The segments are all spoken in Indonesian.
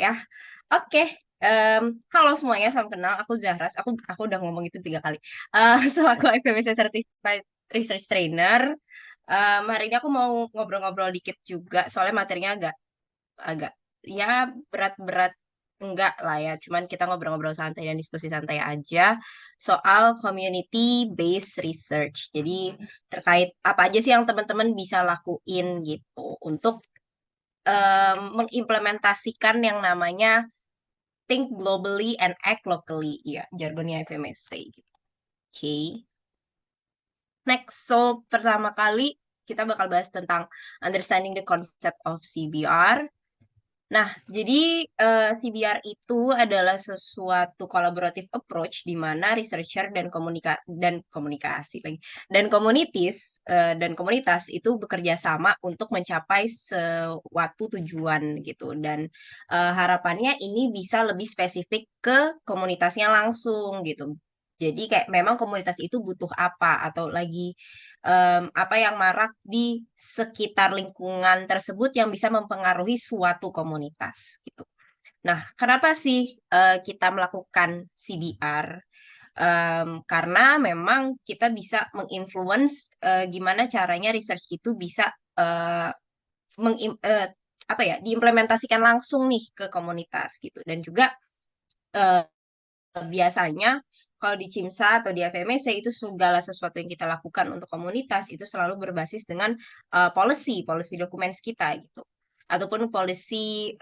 Ya. Oke. Em, Halo semuanya, salam kenal. Aku Zahras. Aku udah ngomong itu 3 kali. Selaku FMC Certified Research Trainer. Hari ini aku mau ngobrol-ngobrol dikit juga, soalnya materinya agak agak ya berat-berat enggak lah ya. Cuman kita ngobrol-ngobrol santai dan diskusi santai aja soal community based research. Jadi terkait apa aja sih yang teman-teman bisa lakuin gitu untuk mengimplementasikan yang namanya think globally and act locally, ya jargonnya FMSC gitu. Oke. Next, so pertama kali kita bakal bahas tentang understanding the concept of CBR. Nah, jadi CBR itu adalah sesuatu collaborative approach di mana researcher dan komunikasi lagi dan dan komunitas itu bekerja sama untuk mencapai suatu tujuan gitu, dan harapannya ini bisa lebih spesifik ke komunitasnya langsung gitu. Jadi kayak memang komunitas itu butuh apa atau lagi apa yang marak di sekitar lingkungan tersebut yang bisa mempengaruhi suatu komunitas gitu. Nah, kenapa sih kita melakukan CBR? Karena memang kita bisa menginfluence gimana caranya research itu bisa eh, mengim- eh, apa ya diimplementasikan langsung nih ke komunitas gitu, dan juga eh, biasanya kalau di CIMSA atau di FMEC itu segala sesuatu yang kita lakukan untuk komunitas itu selalu berbasis dengan policy documents kita gitu, ataupun policy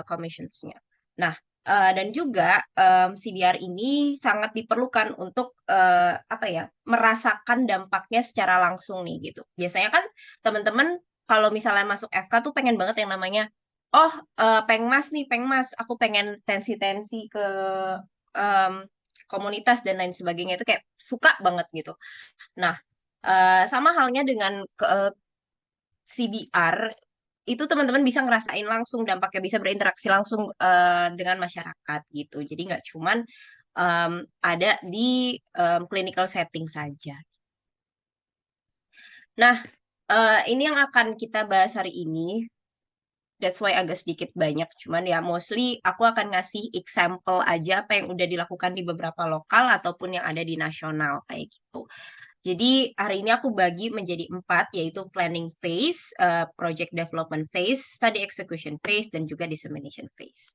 commissionsnya. Nah, dan juga CBR ini sangat diperlukan untuk apa ya merasakan dampaknya secara langsung nih gitu. Biasanya kan teman-teman kalau misalnya masuk FK tuh pengen banget yang namanya, oh, pengmas nih, pengmas, aku pengen tensi-tensi ke em, komunitas dan lain sebagainya, itu kayak suka banget gitu. Nah, sama halnya dengan CBR, itu teman-teman bisa ngerasain langsung dampaknya, bisa berinteraksi langsung dengan masyarakat gitu. Jadi nggak cuman em, ada di clinical setting saja. Nah, ini yang akan kita bahas hari ini. That's why agak sedikit banyak. Cuman ya mostly aku akan ngasih example aja apa yang udah dilakukan di beberapa lokal ataupun yang ada di nasional kayak gitu. Jadi hari ini aku bagi menjadi 4, yaitu planning phase, project development phase, study execution phase, dan juga dissemination phase.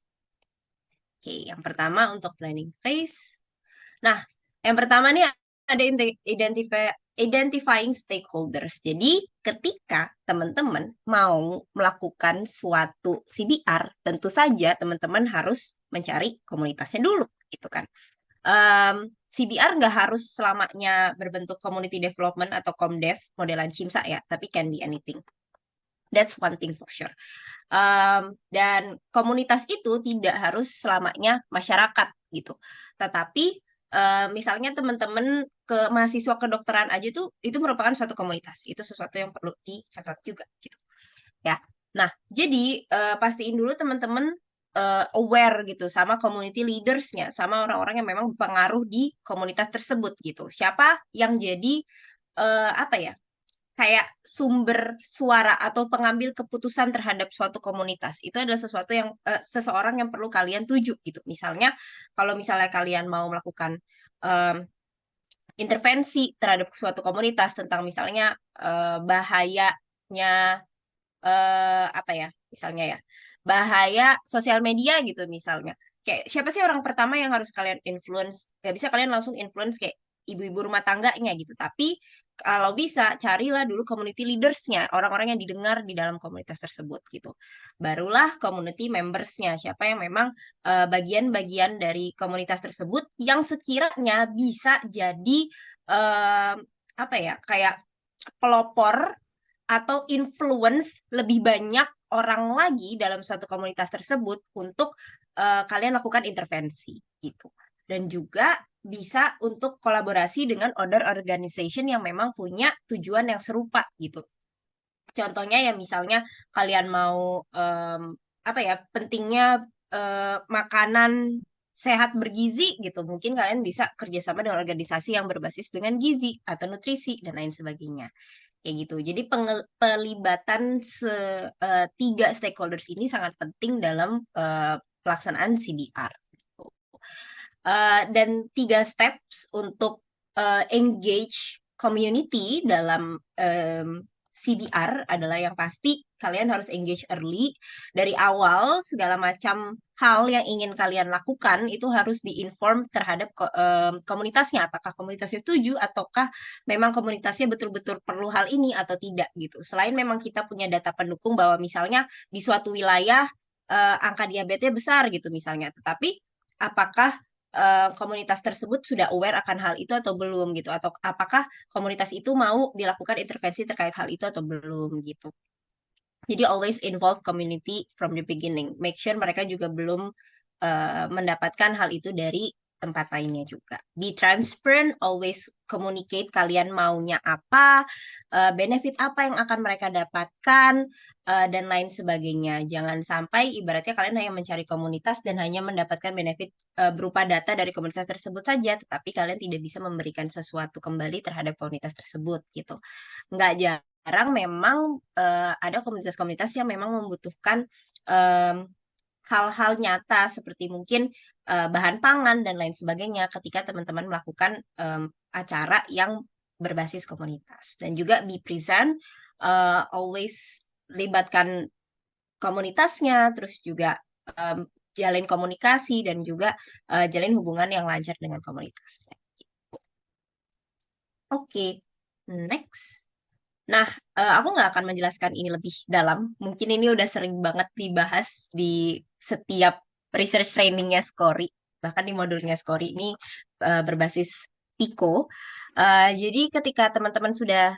Oke, yang pertama untuk planning phase. Nah, yang pertama nih ada identifying stakeholders. Jadi, ketika teman-teman mau melakukan suatu CBR, tentu saja teman-teman harus mencari komunitasnya dulu, gitu kan. CBR nggak harus selamanya berbentuk community development atau ComDev modelan CIMSA ya, tapi can be anything. That's one thing for sure. Dan komunitas itu tidak harus selamanya masyarakat gitu. Tetapi misalnya teman-teman ke mahasiswa kedokteran aja tuh itu merupakan suatu komunitas. Itu sesuatu yang perlu dicatat juga gitu. Ya. Nah, jadi pastiin dulu teman-teman aware gitu sama community leadersnya, sama orang-orang yang memang berpengaruh di komunitas tersebut gitu. Siapa yang jadi apa ya? Kayak sumber suara atau pengambil keputusan terhadap suatu komunitas. Itu adalah sesuatu yang seseorang yang perlu kalian tuju gitu. Misalnya kalau misalnya kalian mau melakukan em, intervensi terhadap suatu komunitas tentang misalnya bahayanya apa ya, misalnya ya, bahaya sosial media gitu misalnya. Kayak siapa sih orang pertama yang harus kalian influence? Gak bisa kalian langsung influence kayak ibu-ibu rumah tangganya gitu. Tapi kalau bisa carilah dulu community leadersnya, orang-orang yang didengar di dalam komunitas tersebut gitu. Barulah community membersnya, siapa yang memang bagian-bagian dari komunitas tersebut yang sekiranya bisa jadi eh, apa ya, kayak pelopor atau influence lebih banyak orang lagi dalam suatu komunitas tersebut untuk kalian lakukan intervensi gitu. Dan juga bisa untuk kolaborasi dengan other organization yang memang punya tujuan yang serupa gitu. Contohnya ya misalnya kalian mau apa ya pentingnya makanan sehat bergizi gitu. Mungkin kalian bisa kerjasama dengan organisasi yang berbasis dengan gizi atau nutrisi dan lain sebagainya. Kayak gitu. Jadi pelibatan tiga stakeholders ini sangat penting dalam pelaksanaan CBR. Dan 3 steps untuk engage community dalam CBR adalah yang pasti kalian harus engage early dari awal. Segala macam hal yang ingin kalian lakukan itu harus diinform terhadap komunitasnya, apakah komunitasnya setuju ataukah memang komunitasnya betul-betul perlu hal ini atau tidak gitu. Selain memang kita punya data pendukung bahwa misalnya di suatu wilayah angka diabetesnya besar gitu misalnya, tetapi apakah komunitas tersebut sudah aware akan hal itu atau belum gitu, atau apakah komunitas itu mau dilakukan intervensi terkait hal itu atau belum gitu. Jadi always involve community from the beginning. Make sure mereka juga belum mendapatkan hal itu dari tempat lainnya juga. Be transparent, always communicate kalian maunya apa, benefit apa yang akan mereka dapatkan, dan lain sebagainya. Jangan sampai ibaratnya kalian hanya mencari komunitas dan hanya mendapatkan benefit berupa data dari komunitas tersebut saja, tetapi kalian tidak bisa memberikan sesuatu kembali terhadap komunitas tersebut gitu. Nggak jarang memang ada komunitas-komunitas yang memang membutuhkan hal-hal nyata seperti mungkin bahan pangan dan lain sebagainya ketika teman-teman melakukan acara yang berbasis komunitas. Dan juga be present, always libatkan komunitasnya, terus juga jalin komunikasi dan juga jalin hubungan yang lancar dengan komunitasnya. Oke, next. Nah, aku nggak akan menjelaskan ini lebih dalam. Mungkin ini udah sering banget dibahas di setiap research trainingnya Scori. Bahkan di modulnya Scori ini berbasis Pico. Jadi ketika teman-teman sudah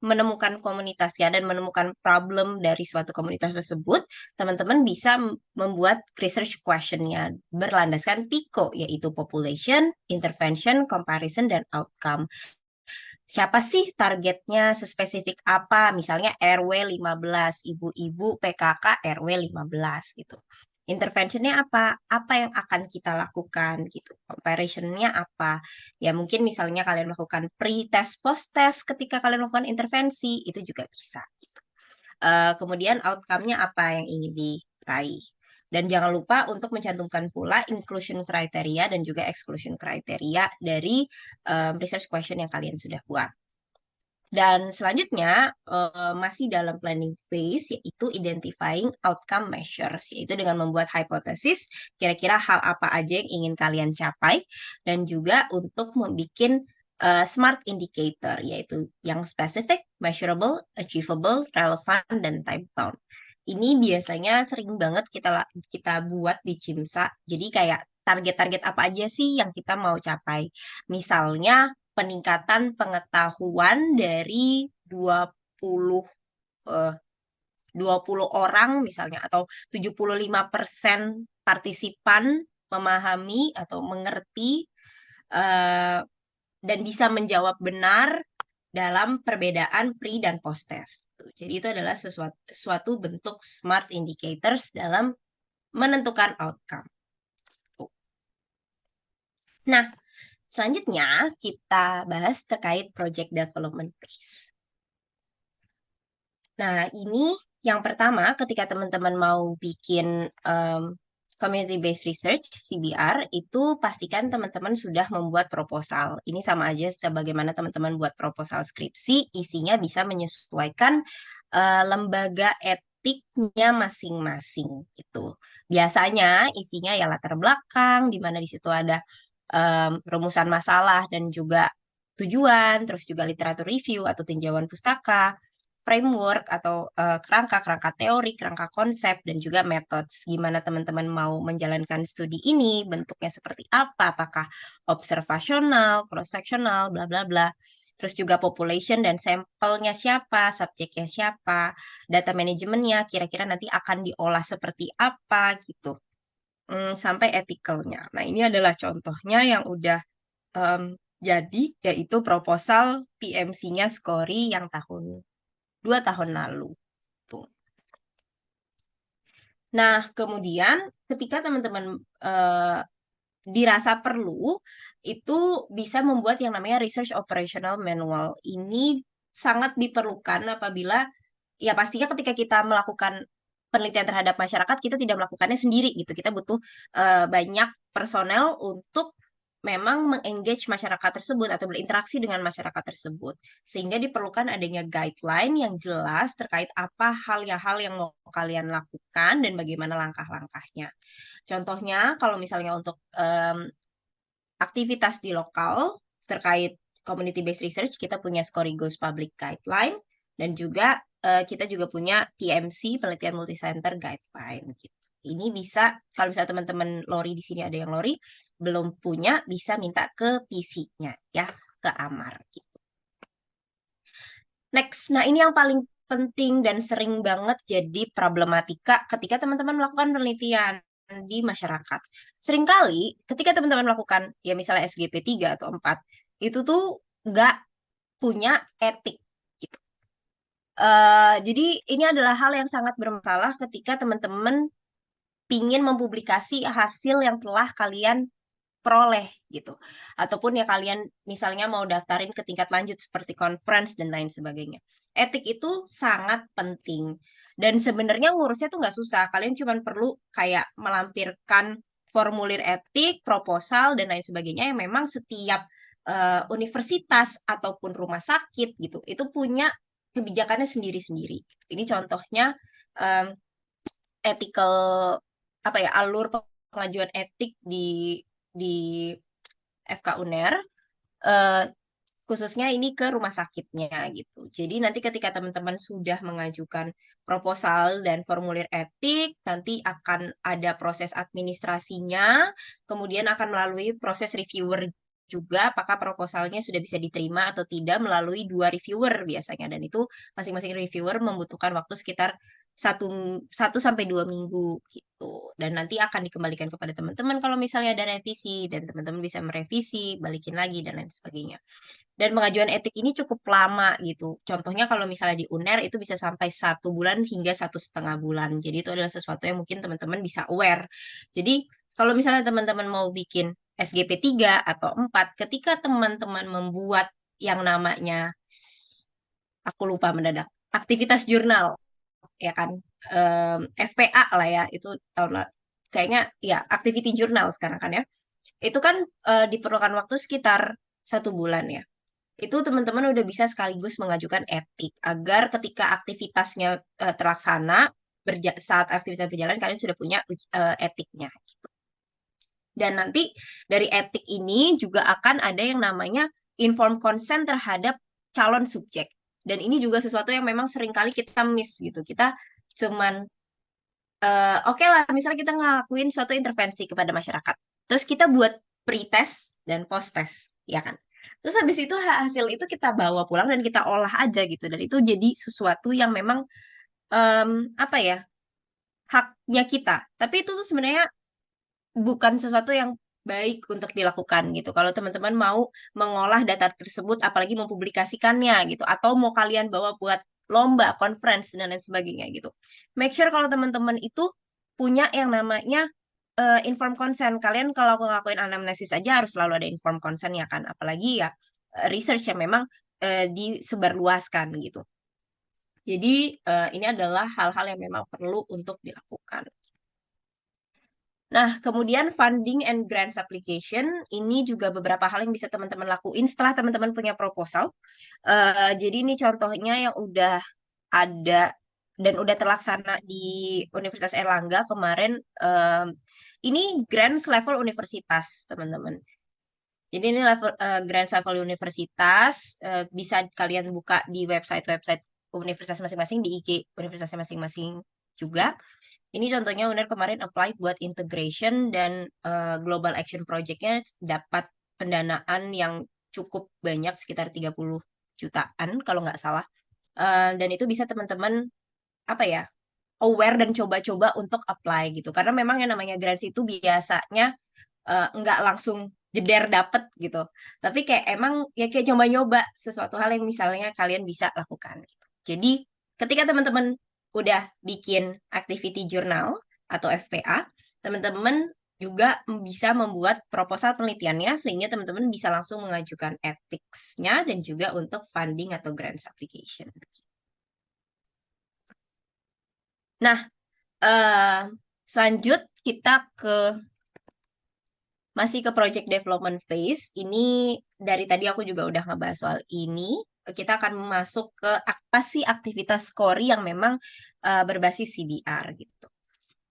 menemukan komunitasnya dan menemukan problem dari suatu komunitas tersebut, teman-teman bisa membuat research questionnya berlandaskan Pico, yaitu population, intervention, comparison, dan outcome. Siapa sih targetnya, sespesifik apa? Misalnya RW 15, ibu-ibu PKK RW 15 gitu. Interventionnya apa? Apa yang akan kita lakukan gitu. Comparisonnya apa? Ya mungkin misalnya kalian melakukan pre-test, post-test ketika kalian melakukan intervensi, itu juga bisa gitu. Kemudian outcome-nya apa yang ingin diraih. Dan jangan lupa untuk mencantumkan pula inclusion criteria dan juga exclusion criteria dari research question yang kalian sudah buat. Dan selanjutnya masih dalam planning phase yaitu identifying outcome measures, yaitu dengan membuat hipotesis kira-kira hal apa aja yang ingin kalian capai dan juga untuk membuat smart indicator yaitu yang specific, measurable, achievable, relevant, dan time bound. Ini biasanya sering banget kita buat di CIMSA. Jadi kayak target-target apa aja sih yang kita mau capai. Misalnya peningkatan pengetahuan dari 20 eh, 20 orang misalnya atau 75% partisipan memahami atau mengerti eh, dan bisa menjawab benar dalam perbedaan pre dan post test. Jadi itu adalah suatu bentuk smart indicators dalam menentukan outcome. Nah, selanjutnya kita bahas terkait project development phase. Nah, ini yang pertama ketika teman-teman mau bikin community based research CBR itu pastikan teman-teman sudah membuat proposal. Ini sama aja sebagaimana teman-teman buat proposal skripsi, isinya bisa menyesuaikan lembaga etiknya masing-masing gitu. Biasanya isinya ya latar belakang, di mana di situ ada rumusan masalah dan juga tujuan, terus juga literatur review atau tinjauan pustaka, framework atau kerangka teori, kerangka konsep, dan juga metode. Gimana teman-teman mau menjalankan studi ini, bentuknya seperti apa, apakah observasional, cross-sectional, bla bla bla. Terus juga population dan sampelnya siapa, subjeknya siapa, data manajemennya kira-kira nanti akan diolah seperti apa gitu. Sampai ethical-nya. Nah, ini adalah contohnya yang udah em, jadi, yaitu proposal PMC-nya Scori yang 2 tahun lalu. Tuh. Nah, kemudian ketika teman-teman dirasa perlu, itu bisa membuat yang namanya Research Operational Manual. Ini sangat diperlukan apabila, ya pastinya ketika kita melakukan penelitian terhadap masyarakat, kita tidak melakukannya sendiri gitu. Kita butuh banyak personel untuk memang mengengage masyarakat tersebut atau berinteraksi dengan masyarakat tersebut. Sehingga diperlukan adanya guideline yang jelas terkait apa hal yang mau kalian lakukan dan bagaimana langkah-langkahnya. Contohnya, kalau misalnya untuk aktivitas di lokal terkait community-based research, kita punya Scorigos Public Guideline, dan juga kita juga punya PMC, Penelitian Multicenter Guideline. Gitu. Ini bisa, kalau misalnya teman-teman Lori di sini ada yang Lori, belum punya, bisa minta ke PC-nya, ya, ke Amar. Gitu. Next, nah ini yang paling penting dan sering banget jadi problematika ketika teman-teman melakukan penelitian di masyarakat. Seringkali ketika teman-teman melakukan ya misalnya SGP 3 atau 4, itu tuh nggak punya etik gitu. Jadi ini adalah hal yang sangat bermasalah ketika teman-teman pingin mempublikasi hasil yang telah kalian peroleh gitu. Ataupun ya kalian misalnya mau daftarin ke tingkat lanjut seperti conference dan lain sebagainya. Etik itu sangat penting. Dan sebenarnya ngurusnya tuh nggak susah. Kalian cuma perlu kayak melampirkan formulir etik, proposal, dan lain sebagainya yang memang setiap universitas ataupun rumah sakit gitu, itu punya kebijakannya sendiri-sendiri. Ini contohnya em, ethical apa ya alur pengajuan etik di FK UNER, eh, khususnya ini ke rumah sakitnya gitu. Jadi nanti ketika teman-teman sudah mengajukan proposal dan formulir etik, nanti akan ada proses administrasinya, kemudian akan melalui proses reviewer juga apakah proposalnya sudah bisa diterima atau tidak melalui 2 reviewer biasanya, dan itu masing-masing reviewer membutuhkan waktu sekitar satu 1 sampai 2 minggu gitu, dan nanti akan dikembalikan kepada teman-teman kalau misalnya ada revisi, dan teman-teman bisa merevisi, balikin lagi dan lain sebagainya. Dan pengajuan etik ini cukup lama gitu. Contohnya kalau misalnya di UNER itu bisa sampai 1 bulan hingga 1,5 bulan. Jadi itu adalah sesuatu yang mungkin teman-teman bisa aware. Jadi kalau misalnya teman-teman mau bikin SGP 3 atau 4, ketika teman-teman membuat yang namanya, aku lupa mendadak, aktivitas jurnal, ya kan, FPA lah ya, itu tahun kayaknya ya activity journal sekarang kan ya. Itu kan diperlukan waktu sekitar 1 bulan ya, itu teman-teman udah bisa sekaligus mengajukan etik agar ketika aktivitasnya terlaksana saat aktivitas berjalan kalian sudah punya etiknya gitu. Dan nanti dari etik ini juga akan ada yang namanya informed consent terhadap calon subjek. Dan ini juga sesuatu yang memang seringkali kita miss gitu. Kita cuman oke lah, misalnya kita ngelakuin suatu intervensi kepada masyarakat. Terus kita buat pre-test dan post-test, ya kan? Terus habis itu hasil itu kita bawa pulang dan kita olah aja gitu. Dan itu jadi sesuatu yang memang apa ya, haknya kita. Tapi itu tuh sebenarnya bukan sesuatu yang baik untuk dilakukan gitu. Kalau teman-teman mau mengolah data tersebut, apalagi mempublikasikannya gitu, atau mau kalian bawa buat lomba, conference dan lain sebagainya gitu. Make sure kalau teman-teman itu punya yang namanya informed consent. Kalian kalau ngelakuin anamnesis aja harus selalu ada informed consent ya kan, apalagi ya research yang memang disebarluaskan gitu. Jadi ini adalah hal-hal yang memang perlu untuk dilakukan. Nah, kemudian funding and grants application, ini juga beberapa hal yang bisa teman-teman lakuin setelah teman-teman punya proposal. Jadi ini contohnya yang udah ada dan udah terlaksana di Universitas Erlangga kemarin. Ini grants level universitas, teman-teman. Jadi ini level grants level universitas, bisa kalian buka di website-website universitas masing-masing, di IG universitasnya masing-masing juga. Ini contohnya UNER kemarin apply buat integration dan Global Action Project-nya dapat pendanaan yang cukup banyak, sekitar 30 jutaan kalau nggak salah. Dan itu bisa teman-teman apa ya, aware dan coba-coba untuk apply gitu. Karena memang yang namanya grants itu biasanya nggak langsung jeder dapet gitu. Tapi kayak emang ya kayak coba-nyoba sesuatu hal yang misalnya kalian bisa lakukan gitu. Jadi ketika teman-teman udah bikin activity journal atau FPA, teman-teman juga bisa membuat proposal penelitiannya sehingga teman-teman bisa langsung mengajukan ethics-nya dan juga untuk funding atau grants application. Nah, Eh, Selanjut kita masih ke project development phase. Ini dari tadi aku juga udah ngebahas soal ini. Kita akan masuk ke apa sih aktivitas Skori yang memang berbasis CBR gitu.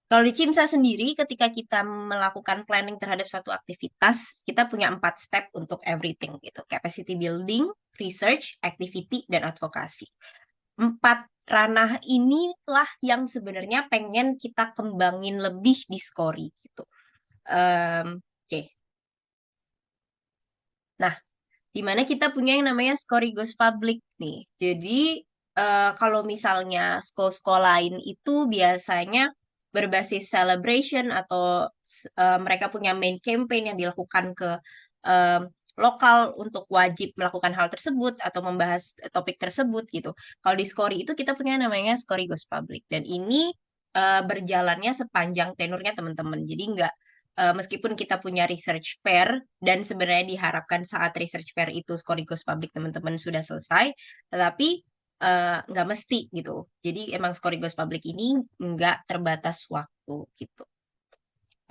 Kalau di CIMSA sendiri, ketika kita melakukan planning terhadap suatu aktivitas, kita punya 4 step untuk everything gitu. Capacity building, research, activity, dan advokasi. 4 ranah inilah yang sebenarnya pengen kita kembangin lebih di Skori gitu. Oke. Nah, di mana kita punya yang namanya Skorigos Public nih. Jadi, kalau misalnya sekolah lain itu biasanya berbasis celebration atau mereka punya main campaign yang dilakukan ke em, lokal untuk wajib melakukan hal tersebut atau membahas topik tersebut gitu. Kalau di Skori itu kita punya namanya Skorigos Public dan ini berjalannya sepanjang tenurnya teman-teman. Jadi nggak meskipun kita punya research fair dan sebenarnya diharapkan saat research fair itu Skorigos Public teman-teman sudah selesai, tetapi nggak mesti gitu. Jadi emang Skorigos Public ini nggak terbatas waktu gitu.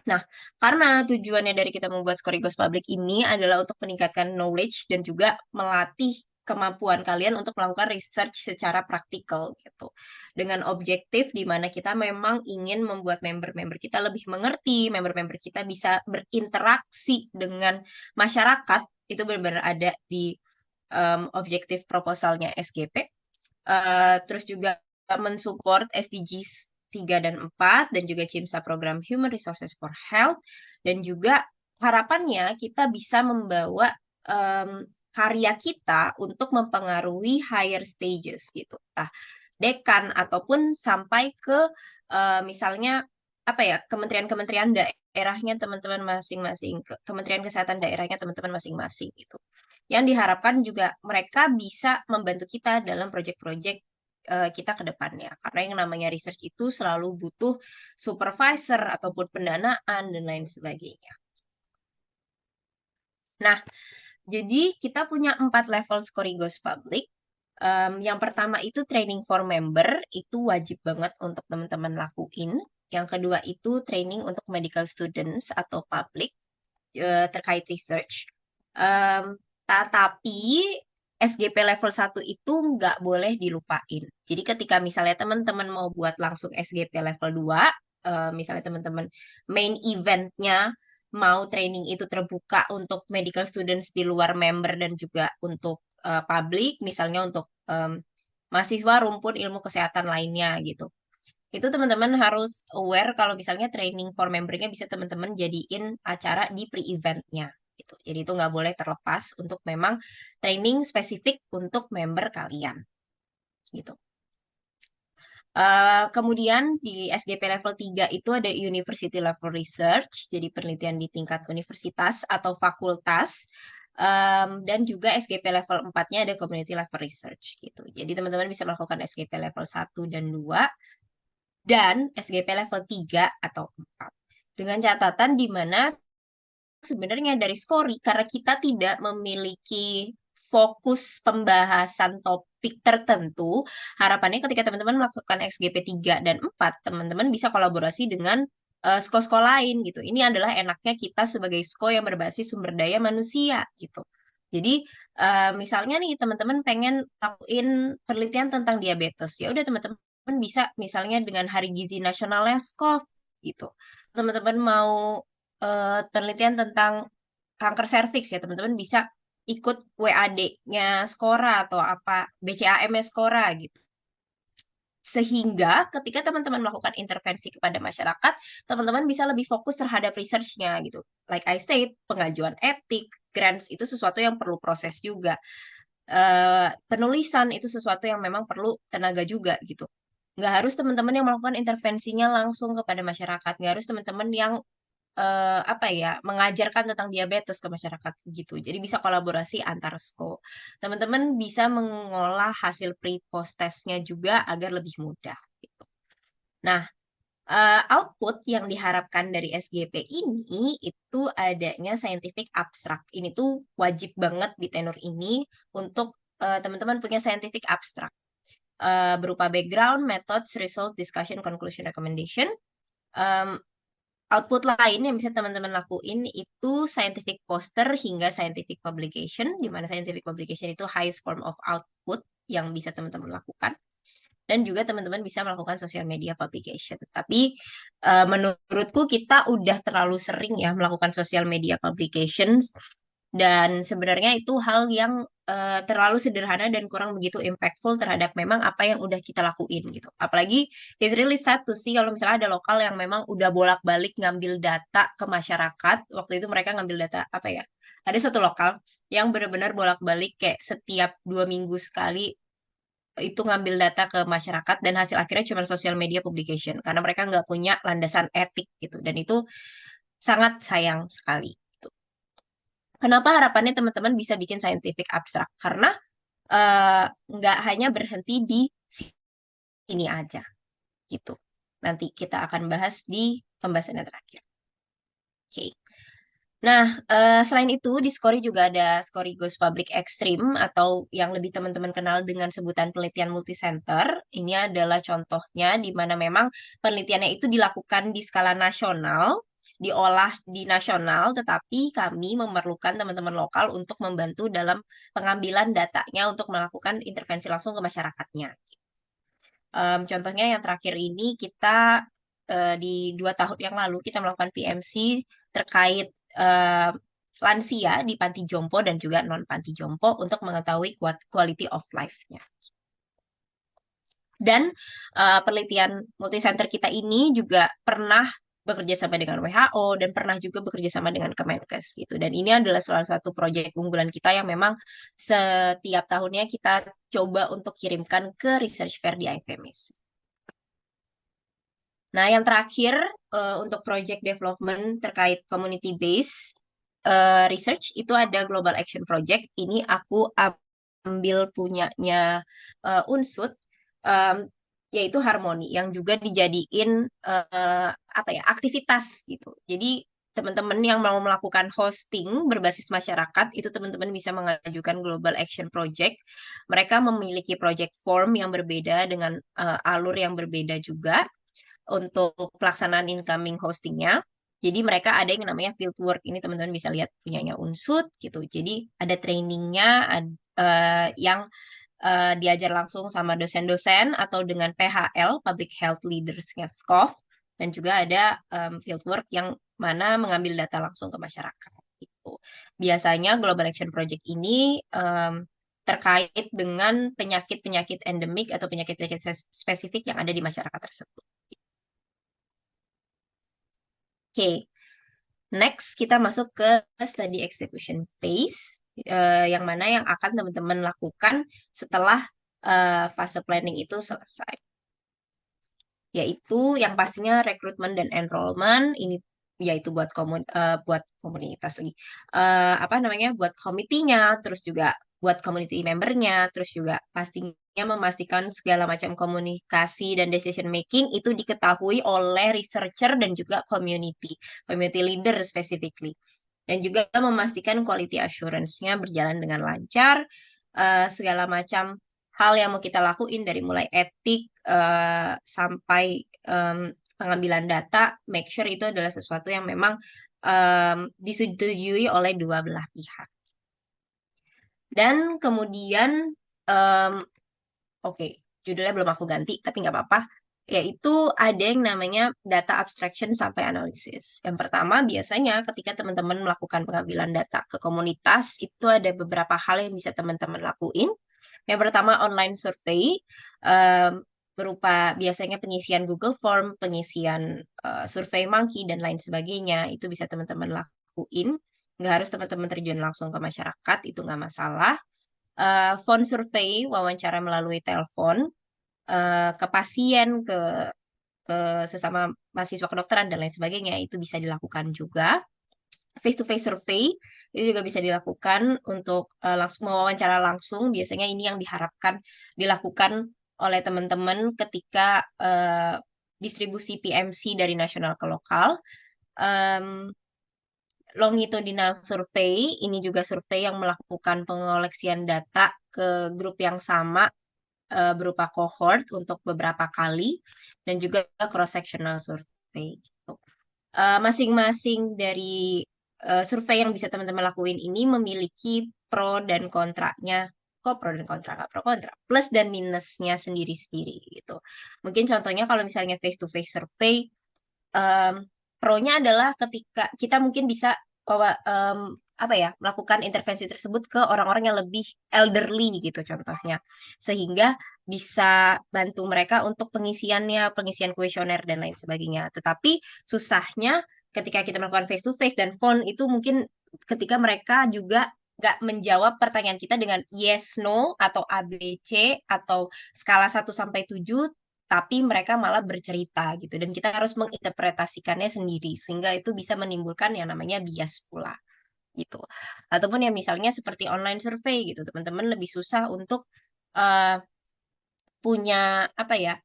Nah, karena tujuannya dari kita membuat Skorigos Public ini adalah untuk meningkatkan knowledge dan juga melatih kemampuan kalian untuk melakukan research secara praktikal gitu. Dengan objektif di mana kita memang ingin membuat member-member kita lebih mengerti, member-member kita bisa berinteraksi dengan masyarakat, itu benar-benar ada di objektif proposalnya SGP. Terus juga mensupport SDGs 3 dan 4 dan juga CIMSA program Human Resources for Health dan juga harapannya kita bisa membawa karya kita untuk mempengaruhi higher stages gitu. Nah, dekan ataupun sampai ke misalnya apa ya kementerian-kementerian daerahnya teman-teman masing-masing, Kementerian Kesehatan daerahnya teman-teman masing-masing gitu. Yang diharapkan juga mereka bisa membantu kita dalam proyek-proyek kita ke depannya. Karena yang namanya research itu selalu butuh supervisor ataupun pendanaan dan lain sebagainya. Nah, jadi kita punya 4 level Skorigos Public. Yang pertama itu training for member, itu wajib banget untuk teman-teman lakuin. Yang kedua itu training untuk medical students atau public terkait research. Em, Tetapi SGP level 1 itu nggak boleh dilupain. Jadi ketika misalnya teman-teman mau buat langsung SGP level 2, misalnya teman-teman main eventnya mau training itu terbuka untuk medical students di luar member dan juga untuk public, misalnya untuk mahasiswa rumpun ilmu kesehatan lainnya gitu. Itu teman-teman harus aware kalau misalnya training for membernya bisa teman-teman jadiin acara di pre-eventnya gitu. Jadi itu nggak boleh terlepas untuk memang training spesifik untuk member kalian gitu. Kemudian di SGP level 3 itu ada University Level Research, jadi penelitian di tingkat universitas atau fakultas. Dan juga SGP level 4-nya ada Community Level Research gitu. Jadi teman-teman bisa melakukan SGP level 1 dan 2 dan SGP level 3 atau 4. Dengan catatan di mana sebenarnya dari Skori, karena kita tidak memiliki fokus pembahasan topik tertentu, harapannya ketika teman-teman melakukan XGP 3 dan 4, teman-teman bisa kolaborasi dengan sko-sko lain gitu. Ini adalah enaknya kita sebagai sko yang berbasis sumber daya manusia gitu. Jadi misalnya nih teman-teman pengen lakuin penelitian tentang diabetes, ya udah teman-teman bisa misalnya dengan Hari Gizi Nasionalnya SKOF gitu. Teman-teman mau penelitian tentang kanker serviks ya teman-teman bisa ikut WAD-nya Skora atau apa BCAM-nya Skora gitu. Sehingga ketika teman-teman melakukan intervensi kepada masyarakat, teman-teman bisa lebih fokus terhadap research-nya gitu. Like I said, pengajuan etik, grants itu sesuatu yang perlu proses juga. Penulisan itu sesuatu yang memang perlu tenaga juga gitu. Nggak harus teman-teman yang melakukan intervensinya langsung kepada masyarakat. Nggak harus teman-teman yang apa ya mengajarkan tentang diabetes ke masyarakat gitu. Jadi bisa kolaborasi antar sko. Teman-teman bisa mengolah hasil pre-post testnya juga agar lebih mudah. Gitu. Nah, output yang diharapkan dari SGP ini itu adanya scientific abstract. Ini tuh wajib banget di tenor ini untuk teman-teman punya scientific abstract. berupa background, methods, result, discussion, conclusion, recommendation. Um, Output lain yang bisa teman-teman lakuin itu scientific poster hingga scientific publication, di mana scientific publication itu highest form of output yang bisa teman-teman lakukan. Dan juga teman-teman bisa melakukan social media publication. Tapi menurutku kita udah terlalu sering ya melakukan social media publications, dan sebenarnya itu hal yang terlalu sederhana dan kurang begitu impactful terhadap memang apa yang udah kita lakuin gitu. Apalagi it's really sad to see kalau misalnya ada lokal yang memang udah bolak-balik ngambil data ke masyarakat. Waktu itu mereka ngambil data apa ya? Ada satu lokal yang benar-benar bolak-balik kayak setiap 2 minggu sekali itu ngambil data ke masyarakat, dan hasil akhirnya cuma social media publication karena mereka nggak punya landasan etik gitu, dan itu sangat sayang sekali gitu. Kenapa harapannya teman-teman bisa bikin scientific abstract? Karena eh, nggak hanya berhenti di sini aja gitu. Nanti kita akan bahas di pembahasan yang terakhir. Oke. Nah, selain itu di Scori juga ada Scorigos Public Extreme atau yang lebih teman-teman kenal dengan sebutan penelitian multicenter. Ini adalah contohnya di mana memang penelitiannya itu dilakukan di skala nasional, diolah di nasional, tetapi kami memerlukan teman-teman lokal untuk membantu dalam pengambilan datanya untuk melakukan intervensi langsung ke masyarakatnya. Contohnya yang terakhir ini kita di 2 tahun yang lalu kita melakukan PMC terkait eh, lansia di panti jompo dan juga non panti jompo untuk mengetahui quality of life-nya. Dan penelitian multisenter kita ini juga pernah bekerja sama dengan WHO dan pernah juga bekerja sama dengan Kemenkes gitu. Dan ini adalah salah satu proyek unggulan kita yang memang setiap tahunnya kita coba untuk kirimkan ke research fair di IFMS. Nah, yang terakhir untuk project development terkait community based research itu ada Global Action Project. Ini aku ambil punyanya Unsud, em, yaitu Harmoni yang juga dijadiin apa ya aktivitas gitu. Jadi teman-teman yang mau melakukan hosting berbasis masyarakat itu teman-teman bisa mengajukan Global Action Project. Mereka memiliki project form yang berbeda dengan alur yang berbeda juga untuk pelaksanaan incoming hostingnya. Jadi mereka ada yang namanya fieldwork. Ini teman-teman bisa lihat punyanya Unsud gitu. Jadi ada trainingnya yang diajar langsung sama dosen-dosen atau dengan PHL, Public Health Leaders-nya SCOF. Dan juga ada fieldwork yang mana mengambil data langsung ke masyarakat. Gitu. Biasanya Global Action Project ini terkait dengan penyakit-penyakit endemik atau penyakit-penyakit spesifik yang ada di masyarakat tersebut. Oke, next kita masuk ke study execution phase, yang mana yang akan teman-teman lakukan setelah fase planning itu selesai. Yaitu yang pastinya rekrutmen dan enrollment, ini yaitu buat komunitas lagi. Apa namanya? Buat komitinya, terus juga buat community membernya, terus juga pastinya memastikan segala macam komunikasi dan decision making itu diketahui oleh researcher dan juga community leader specifically. Dan juga memastikan quality assurance-nya berjalan dengan lancar, segala macam hal yang mau kita lakuin dari mulai etik sampai pengambilan data, make sure itu adalah sesuatu yang memang disetujui oleh dua belah pihak. Dan kemudian, em, oke, judulnya belum aku ganti, tapi nggak apa-apa. Yaitu ada yang namanya data abstraction sampai analisis. Yang pertama, biasanya ketika teman-teman melakukan pengambilan data ke komunitas, itu ada beberapa hal yang bisa teman-teman lakuin. Yang pertama, online survey, em, berupa biasanya pengisian Google Form, pengisian survei Monkey, dan lain sebagainya. Itu bisa teman-teman lakuin. Nggak harus teman-teman terjun langsung ke masyarakat, itu nggak masalah. Phone survey, wawancara melalui telepon, ke pasien, ke sesama mahasiswa kedokteran, dan lain sebagainya, itu bisa dilakukan juga. Face-to-face survey itu juga bisa dilakukan untuk langsung mewawancara langsung. Biasanya ini yang diharapkan dilakukan oleh teman-teman ketika distribusi PMC dari nasional ke lokal. Em, Longitudinal survey, ini juga survei yang melakukan pengoleksian data ke grup yang sama berupa cohort untuk beberapa kali dan juga cross-sectional survey gitu. Masing-masing dari survei yang bisa teman-teman lakuin ini memiliki pro dan kontranya. Kok pro dan kontra? Nggak pro kontra. Plus dan minusnya sendiri-sendiri gitu. Mungkin contohnya kalau misalnya face-to-face survey, em, pro-nya adalah ketika kita mungkin bisa apa ya, melakukan intervensi tersebut ke orang-orang yang lebih elderly gitu contohnya. Sehingga bisa bantu mereka untuk pengisiannya, pengisian kuesioner dan lain sebagainya. Tetapi susahnya ketika kita melakukan face to face dan phone itu mungkin ketika mereka juga nggak menjawab pertanyaan kita dengan yes, no, atau A, B, C, atau skala 1 sampai 7, tapi mereka malah bercerita gitu. Dan kita harus menginterpretasikannya sendiri, sehingga itu bisa menimbulkan yang namanya bias pula gitu. Ataupun yang misalnya seperti online survey gitu, teman-teman lebih susah untuk eh, punya apa ya,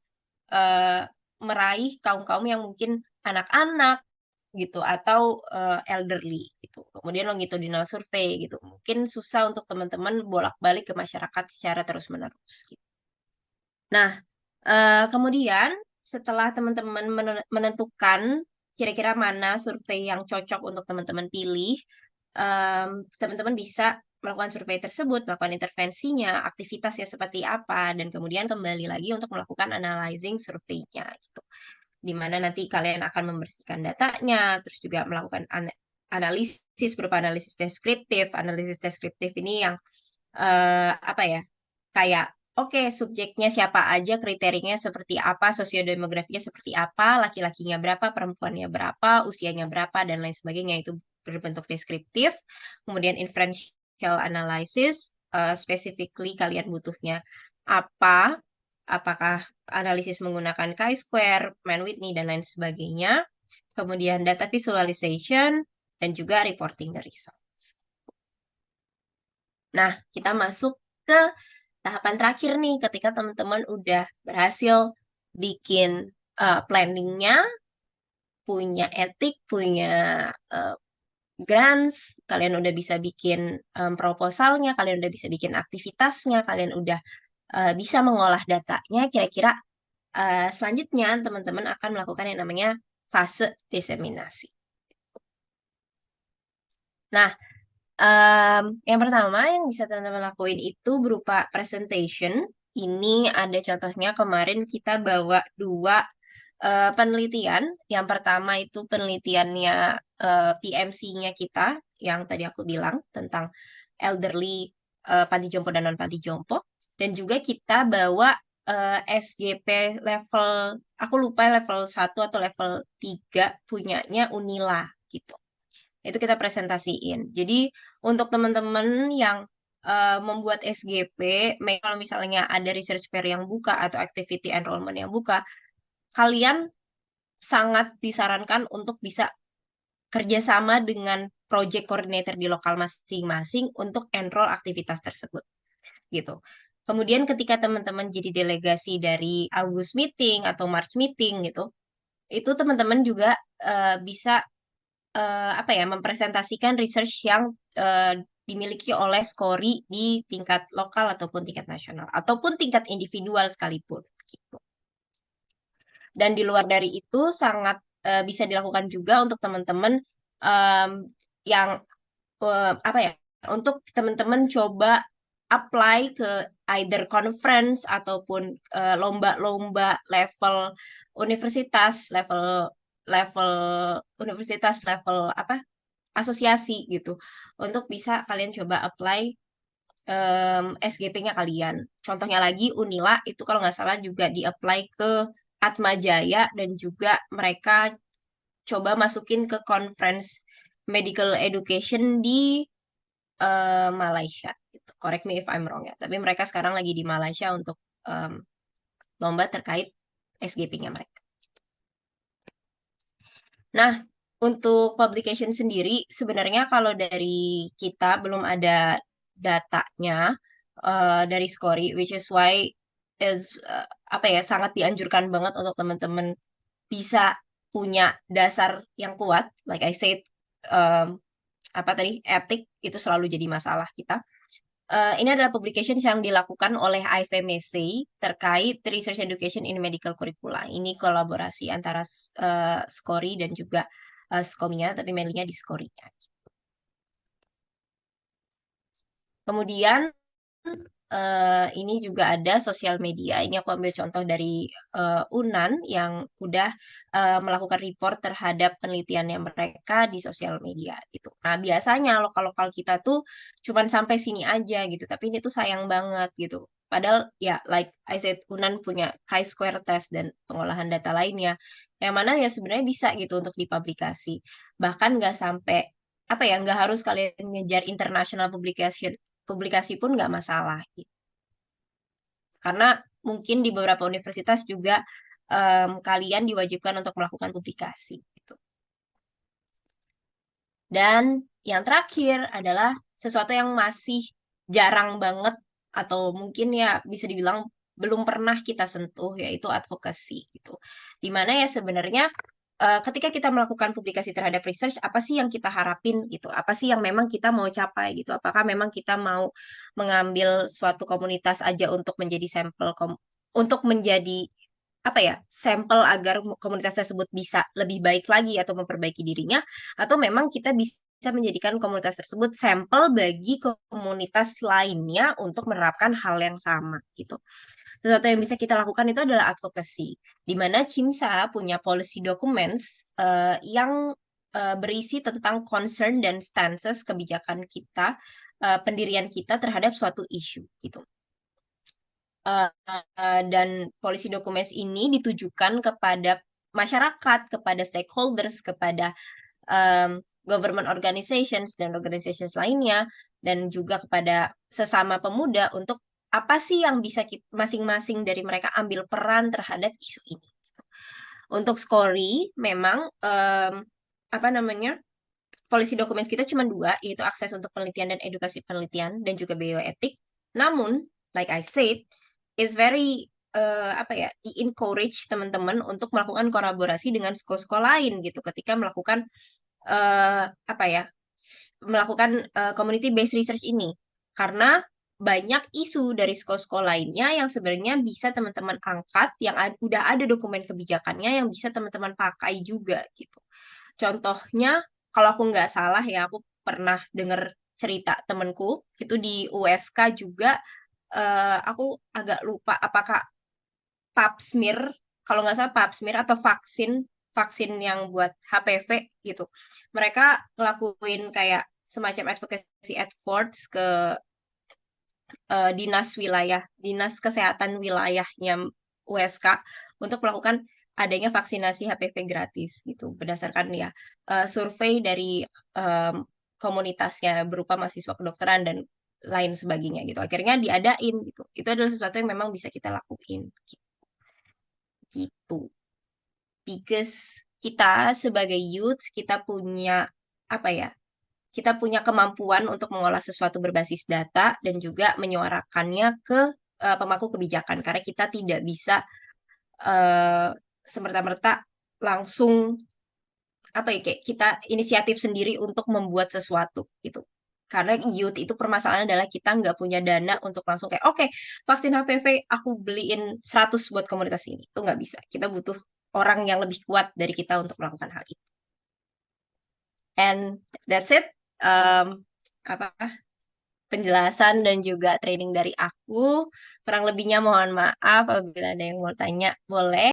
eh, meraih kaum-kaum yang mungkin anak-anak gitu atau elderly gitu. Kemudian longitudinal survey gitu. Mungkin susah untuk teman-teman bolak-balik ke masyarakat secara terus-menerus gitu. Nah, kemudian setelah teman-teman menentukan kira-kira mana survei yang cocok untuk teman-teman pilih, teman-teman bisa melakukan survei tersebut, melakukan intervensinya, aktivitasnya seperti apa, dan kemudian kembali lagi untuk melakukan analyzing surveinya gitu. Di mana nanti kalian akan membersihkan datanya, terus juga melakukan analisis berupa analisis deskriptif. Analisis deskriptif ini yang apa ya, kayak oke, subjeknya siapa aja, kriterianya seperti apa, sosiodemografinya seperti apa, laki-lakinya berapa, perempuannya berapa, usianya berapa, dan lain sebagainya. Itu berbentuk deskriptif. Kemudian inferential analysis, specifically kalian butuhnya apa, apakah analisis menggunakan chi-square, Mann-Whitney, dan lain sebagainya. Kemudian data visualization, dan juga reporting the results. Nah, kita masuk ke tahapan terakhir nih, ketika teman-teman udah berhasil bikin planningnya, punya etik, punya uh, grants, kalian udah bisa bikin proposalnya, kalian udah bisa bikin aktivitasnya, kalian udah bisa mengolah datanya, kira-kira selanjutnya teman-teman akan melakukan yang namanya fase diseminasi. Nah, yang pertama yang bisa teman-teman lakuin itu berupa presentation. Ini ada contohnya kemarin kita bawa dua penelitian. Yang pertama itu penelitiannya PMC-nya kita yang tadi aku bilang tentang elderly, panti jompo dan non panti jompo. Dan juga kita bawa SGP level, aku lupa level 1 atau level 3 punyanya Unila gitu. Itu kita presentasiin. Jadi untuk teman-teman yang membuat SGP, kalau misalnya ada research fair yang buka atau activity enrollment yang buka, kalian sangat disarankan untuk bisa kerjasama dengan project coordinator di lokal masing-masing untuk enroll aktivitas tersebut gitu. Kemudian ketika teman-teman jadi delegasi dari August meeting atau March meeting gitu, itu teman-teman juga bisa apa ya, mempresentasikan research yang dimiliki oleh Skori di tingkat lokal ataupun tingkat nasional ataupun tingkat individual sekalipun gitu. Dan di luar dari itu sangat bisa dilakukan juga untuk teman-teman em, yang apa ya, untuk teman-teman coba apply ke either conference ataupun lomba-lomba level universitas, level level universitas, level apa, asosiasi gitu, untuk bisa kalian coba apply SGP-nya kalian. Contohnya lagi Unila itu kalau nggak salah juga di-apply ke Atma Jaya dan juga mereka coba masukin ke conference medical education di Malaysia gitu. Correct me if I'm wrong ya. Tapi mereka sekarang lagi di Malaysia untuk em, lomba terkait SGP-nya mereka. Nah, untuk publication sendiri, sebenarnya kalau dari kita belum ada datanya dari Scori, which is why is apa ya, sangat dianjurkan banget untuk teman-teman bisa punya dasar yang kuat. Like I said, um, apa tadi, etik itu selalu jadi masalah kita. Ini adalah publication yang dilakukan oleh IFMSC terkait Research Education in Medical Curricula. Ini kolaborasi antara SCORI dan juga SCOMIA, tapi mainly di SCORI-nya. Kemudian ini juga ada sosial media. Ini aku ambil contoh dari UNAN yang udah melakukan report terhadap penelitiannya mereka di sosial media gitu. Nah, biasanya lokal-lokal kita tuh cuman sampai sini aja gitu, tapi ini tuh sayang banget gitu. Padahal ya like I said UNAN punya chi-square test dan pengolahan data lainnya yang mana ya sebenarnya bisa gitu untuk dipublikasi. Bahkan nggak sampai apa ya, nggak harus kalian ngejar international publication publikasi pun nggak masalah gitu. Karena mungkin di beberapa universitas juga kalian diwajibkan untuk melakukan publikasi gitu. Dan yang terakhir adalah sesuatu yang masih jarang banget atau mungkin ya bisa dibilang belum pernah kita sentuh, yaitu advokasi gitu. Dimana ya sebenarnya ketika kita melakukan publikasi terhadap research, apa sih yang kita harapin gitu? Apa sih yang memang kita mau capai gitu? Apakah memang kita mau mengambil suatu komunitas aja untuk menjadi sampel untuk menjadi apa ya, sampel agar komunitas tersebut bisa lebih baik lagi atau memperbaiki dirinya, atau memang kita bisa menjadikan komunitas tersebut sampel bagi komunitas lainnya untuk menerapkan hal yang sama gitu. Sesuatu yang bisa kita lakukan itu adalah advocacy, di mana CIMSA punya policy documents yang berisi tentang concern dan stances kebijakan kita, pendirian kita terhadap suatu isu gitu. Dan policy documents ini ditujukan kepada masyarakat, kepada stakeholders, kepada government organizations dan organizations lainnya, dan juga kepada sesama pemuda untuk apa sih yang bisa masing-masing dari mereka ambil peran terhadap isu ini. Untuk SCORI, memang apa namanya, policy documents kita cuma dua, yaitu akses untuk penelitian dan edukasi penelitian, dan juga bioetik. Namun, like I said, it's very apa ya, encourage teman-teman untuk melakukan kolaborasi dengan sekolah-sekolah lain gitu ketika melakukan apa ya, melakukan community based research ini, karena banyak isu dari sekolah-sekolah lainnya yang sebenarnya bisa teman-teman angkat, yang udah ada dokumen kebijakannya yang bisa teman-teman pakai juga gitu. Contohnya, kalau aku nggak salah ya, aku pernah dengar cerita temenku itu di USK juga, aku agak lupa apakah pap smear, kalau nggak salah pap smear atau vaksin vaksin yang buat HPV gitu. Mereka ngelakuin kayak semacam advocacy efforts ke dinas kesehatan wilayahnya USK untuk melakukan adanya vaksinasi HPV gratis gitu berdasarkan ya survei dari em, komunitasnya berupa mahasiswa kedokteran dan lain sebagainya gitu. Akhirnya diadain gitu. Itu adalah sesuatu yang memang bisa kita lakuin gitu. Because kita sebagai youth, kita punya apa ya? Kita punya kemampuan untuk mengolah sesuatu berbasis data dan juga menyuarakannya ke pemangku kebijakan, karena kita tidak bisa eh, semerta-merta langsung apa ya, kayak kita inisiatif sendiri untuk membuat sesuatu gitu. Karena youth itu permasalahannya adalah kita nggak punya dana untuk langsung kayak oke, vaksin HPV aku beliin 100 buat komunitas ini. Itu nggak bisa. Kita butuh orang yang lebih kuat dari kita untuk melakukan hal itu. And that's it. Apa penjelasan dan juga training dari aku. Kurang lebihnya mohon maaf apabila ada yang mau tanya, boleh.